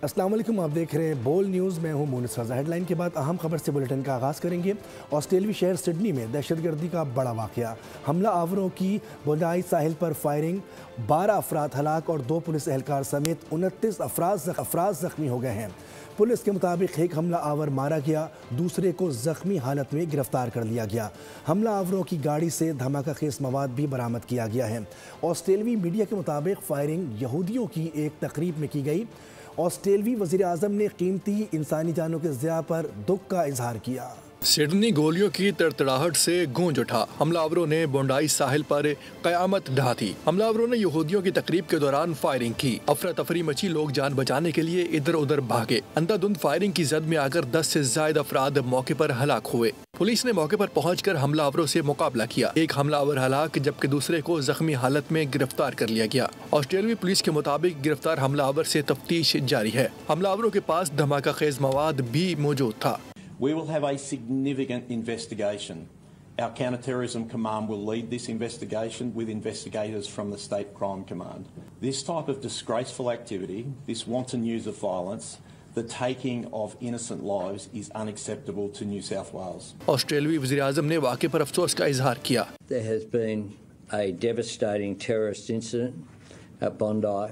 अस्सलाम वालेकुम, आप देख रहे हैं बोल न्यूज़। मैं हूं मोनिस रज़ा। हेडलाइन के बाद अहम खबर से बुलेटिन का आगाज़ करेंगे। ऑस्ट्रेलियाई शहर सिडनी में दहशतगर्दी का बड़ा वाक़या, हमला आवरों की बोंडाई साहिल पर फायरिंग, 12 अफराद हलाक और 2 पुलिस एहलकार समेत 29 अफराद ज़ख्मी हो गए हैं। पुलिस के मुताबिक एक हमला आवर मारा गया, दूसरे को ज़ख्मी हालत में गिरफ्तार कर लिया गया। हमला आवरों की गाड़ी से धमाका खेज मवाद भी बरामद किया गया है। ऑस्ट्रेलियाई मीडिया के मुताबिक फायरिंग यहूदियों की एक तकरीब में की गई। ऑस्ट्रेलियाई वज़ीर आज़म ने कीमती इंसानी जानों के ज़िया पर दुख का इजहार किया। सिडनी गोलियों की तड़तड़ाहट से गूंज उठा। हमलावरों ने बोंडाई साहिल पर कयामत ढहा दी। हमलावरों ने यहूदियों की तकरीब के दौरान फायरिंग की। अफरा तफरी मची, लोग जान बचाने के लिए इधर उधर भागे। अंधाधुंध फायरिंग की जद में आकर 10 से ज्यादा अफराद मौके पर हलाक हुए। पुलिस ने मौके पर पहुंचकर हमलावरों से मुकाबला किया। एक हमलावर हलाक जबकि दूसरे को जख्मी हालत में गिरफ्तार कर लिया गया। ऑस्ट्रेलियाई पुलिस के मुताबिक गिरफ्तार हमलावर से तफ्तीश जारी है। हमलावरों के पास धमाका खेज मवाद भी मौजूद था। We will have a significant investigation. Our Counter-Terrorism Command will lead this investigation with investigators from the State Crime Command. This type of disgraceful activity, this wanton use of violence, the taking of innocent lives is unacceptable to New South Wales. ऑस्ट्रेलियाई वज़ीर आज़म ने वाक़े पर अफसोस का इजहार किया। There has been a devastating terrorist incident at Bondi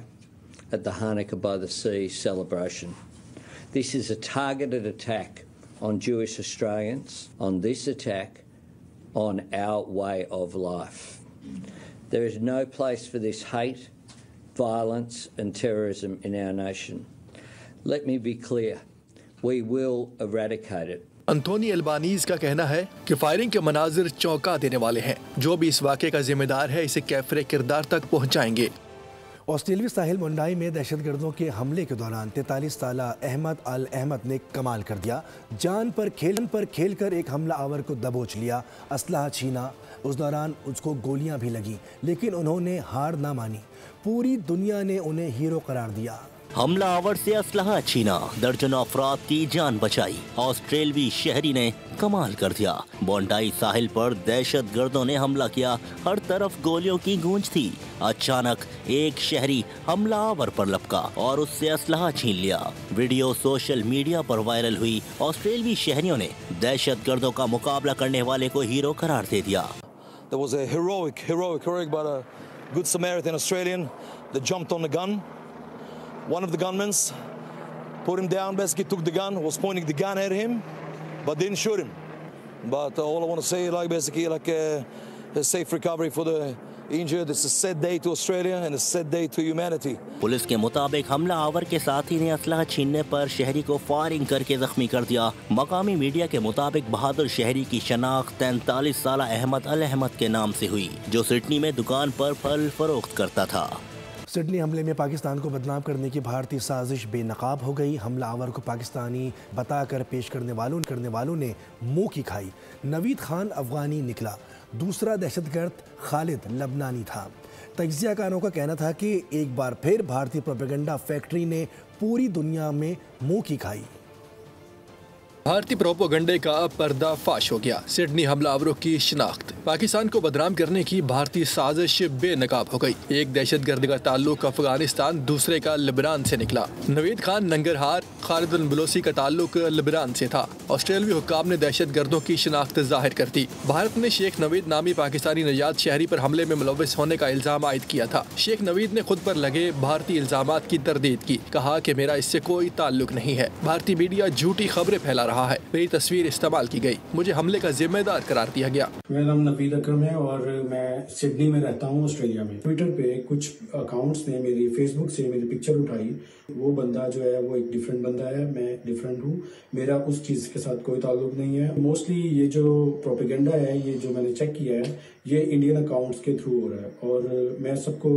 at the Hanukkah by the Sea celebration. This is a targeted attack on Jewish Australians, on this attack on our way of life. There is no place for this hate, violence and terrorism in our nation. Let me be clear, we will eradicate it. Anthony Albanese का कहना है कि firing के मनाजिर चौंका देने वाले हैं। जो भी इस वाक़े का जिम्मेदार है इसे कैफरे किरदार तक पहुँचाएंगे। ऑस्ट्रेलियाई साहिल बोंडाई में दहशतगर्दों के हमले के दौरान 43 साला अहमद अल अहमद ने कमाल कर दिया। जान पर खेल कर एक हमला आवर को दबोच लिया, असलहा छीना। उस दौरान उसको गोलियां भी लगी, लेकिन उन्होंने हार ना मानी। पूरी दुनिया ने उन्हें हीरो करार दिया। हमला आवर से असलहा छीना, दर्जनों अफराद की जान बचाई। ऑस्ट्रेलियाई शहरी ने कमाल कर दिया। बोंडाई साहिल पर दहशत गर्दों ने हमला किया, हर तरफ गोलियों की गूंज थी। अचानक एक शहरी हमला आवर पर लपका और उससे असलहा छीन लिया। वीडियो सोशल मीडिया पर वायरल हुई। ऑस्ट्रेलियाई शहरियों ने दहशत गर्दों का मुकाबला करने वाले को हीरो करार दे दिया। There was a heroic but a good Samaritan Australian that jumped on the gun. One of the gunmen put him down, basically took the gun, was pointing the gun at him, but didn't shoot him. But all I want to say, a safe recovery for the injured. It's a sad day to Australia and a sad day to humanity. Police के मुताबिक हमला our के साथी ने असलहा छीनने पर शहरी को फायरिंग करके जख्मी कर दिया। मकामी मीडिया के मुताबिक बहादुर शहरी की शनाख्त 43 साला अहमद अल अहमद के नाम से हुई, जो सिडनी में दुकान पर फल फरोख्त करता था। सिडनी हमले में पाकिस्तान को बदनाम करने की भारतीय साजिश बेनकाब हो गई। हमला आवर को पाकिस्तानी बताकर पेश करने वालों ने मुंह की खाई। नवीद खान अफगानी निकला, दूसरा दहशतगर्द खालिद लबनानी था। तज्जियाकारों का कहना था कि एक बार फिर भारतीय प्रोपेगेंडा फैक्ट्री ने पूरी दुनिया में मुंह की खाई। भारतीय प्रोपेगेंडे का पर्दाफाश हो गया। सिडनी हमलावरों की शिनाख्त, पाकिस्तान को बदनाम करने की भारतीय साजिश बेनकाब हो गई। एक दहशतगर्द का ताल्लुक अफगानिस्तान, दूसरे का लिबनान से निकला। नवीद खान नंगरहार, खालिद बलोची का ताल्लुक लिबनान से था। ऑस्ट्रेलियाई हुक्काम ने दहशतगर्दों की शिनाख्त जाहिर कर दी। भारत ने शेख नवीद नामी पाकिस्तानी नजात शहरी पर हमले में मुलव्वस होने का इल्जाम आयद किया था। शेख नवीद ने खुद पर लगे भारतीय इल्जामात की तरदीद की, कहा कि मेरा इससे कोई ताल्लुक नहीं है। भारतीय मीडिया झूठी खबरें फैला रहा है, मेरी तस्वीर इस्तेमाल की गई, मुझे हमले का जिम्मेदार करार दिया गया। मेरा नाम नवीद अकरम है और मैं सिडनी में रहता हूँ, ऑस्ट्रेलिया में। ट्विटर पे कुछ अकाउंट्स ने मेरी फेसबुक से मेरी पिक्चर उठाई। वो बंदा जो है वो एक डिफरेंट बंदा है, मैं डिफरेंट हूँ। मेरा उस चीज के साथ कोई ताल्लुक नहीं है। मोस्टली ये जो प्रोपेगेंडा है, ये जो मैंने चेक किया है, ये इंडियन अकाउंट्स के थ्रू हो रहा है। और मैं सबको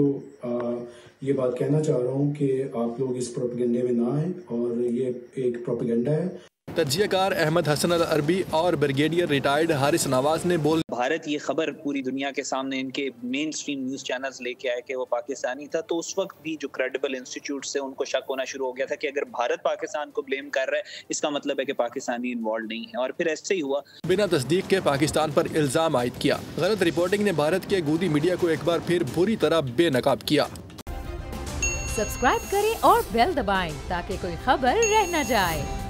ये बात कहना चाह रहा हूँ कि आप लोग इस प्रोपेगेंडे में ना आए, और ये एक प्रोपेगेंडा है। तज्जियाकार अहमद हसन अल अरबी और ब्रिगेडियर रिटायर्ड हारिस नवाज ने भारत ये खबर पूरी दुनिया के सामने इनके मेन स्ट्रीम न्यूज चैनल्स लेके आए कि वो पाकिस्तानी था, तो उस वक्त भी जो क्रेडिबल इंस्टीट्यूट से उनको शक होना शुरू हो गया था कि अगर भारत पाकिस्तान को ब्लेम कर रहा है, इसका मतलब है कि पाकिस्तानी इन्वॉल्व नहीं है। और फिर ऐसे ही हुआ। बिना तस्दीक के पाकिस्तान पर इल्जाम आयद किया। गलत रिपोर्टिंग ने भारत के गोदी मीडिया को एक बार फिर बुरी तरह बेनकाब किया। सब्सक्राइब करें और बेल दबाएं ताकि कोई खबर रह न जाए।